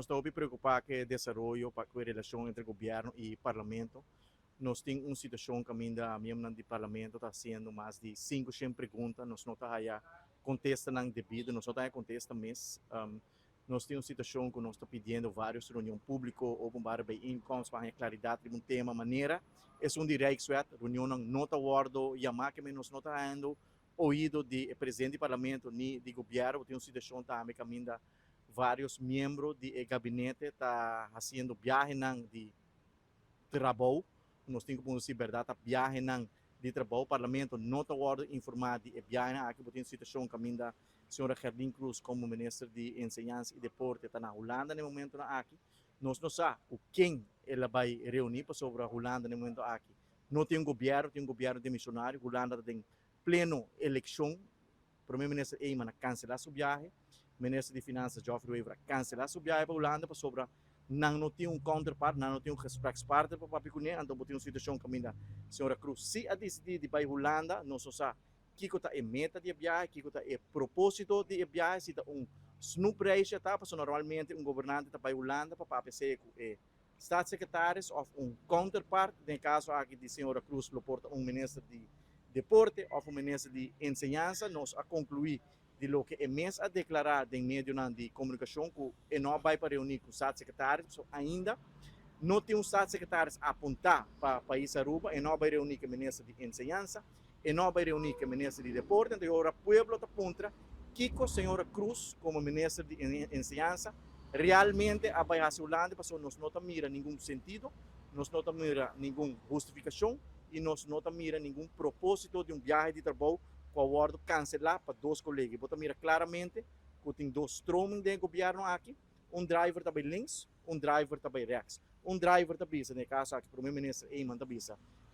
Nós estamos preocupados com o desenvolvimento para a relação entre governo e parlamento. Nós temos uma situação que ainda membro do parlamento está sendo mais de 500 perguntas, nós não está aí contesta não devido, nós não está contesta mês. Nós temos uma situação que nós estamos pedindo várias reuniões públicas ou para bem incomes para a claridade de um tema maneira. É um direito, reunião não está guardo, e a máquina nós não está indo ouído de presidente do parlamento nem de governo, tem uma situação também que ainda vários membros do gabinete está fazendo viagem de trabalho. Nós temos como se verdade a viagem de trabalho. O parlamento não está informado de viagem. Aqui tem uma situação que ainda a senhora Gerlin Cruz, como ministra de Enseñança e Deporte, está na Holanda no momento aqui. Nós não sabemos quem ela vai reunir sobre a Holanda no momento aqui. Não tem um governo de missionário. A Holanda tem pleno eleição. O primeiro-ministro Eyman cancelar sua viagem. O ministro de Finanças, Geoffrey Wever, cancelar sua viagem para a Holanda sobre não tem counterpart, não tem respeito para a Picuné, então tem uma situação que a senhora Cruz, se a decidir de ir para a Holanda, não só sabe que está a meta de viagem, que está o propósito de viagem, se está snoop race, porque normalmente governante está para a Holanda para aparecer com staatssecretários ou counterpart, no caso aqui de senhora Cruz, porta ministro de Deporte ou ministro de Enseñança, nós a concluir de lo que é mês a declarar em meio de comunicação que não vai para reunir com os staatssecretários, ainda não tem um staatssecretário a apontar para o país Aruba, e não vai reunir com o ministro de Enseñança, e não vai reunir com o ministro de Deporte, então agora o povo está apontando que a senhora Cruz, como ministro de Enseñança, realmente vai a Holanda, porque nós não mira nenhum sentido, nós não mira nenhuma justificação, e nós não mira nenhum propósito de viagem de trabalho com a ordem cancelar para dois colegas. Você mira claramente que tem dois tromos de governo aqui, driver também links, driver também rechts. Driver também, no caso aqui, o primeiro-ministro Eyman também,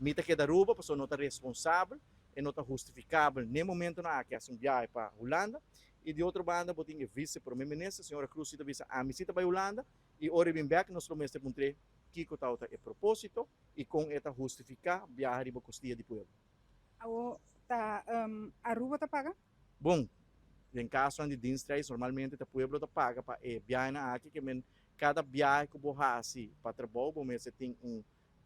mita que da Aruba, porque não está responsável e não está justificável nem momento na aqui, assim, viagem para a Holanda. E de outra banda, você tem o vice-primeiro-ministro, a senhora Cruz, também, a visita para a Holanda, e ora bem back, nós vamos mostrar que está o propósito e com esta justificar viagem para a costia do povo. Aruba tá paga? Bom, em caso de dienstreis, normalmente o povo paga para viagem aqui, que cada viagem que você faz para trabalho, você tem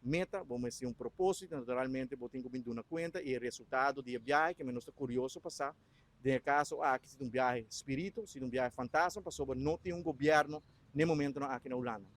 meta, você tem propósito, naturalmente você tem que vir uma conta e o resultado de viagem, que nós estamos curiosos para passar. No caso aqui, se é viagem espírito, se é viagem fantasma, para sobre não ter governo no momento aqui na Holanda.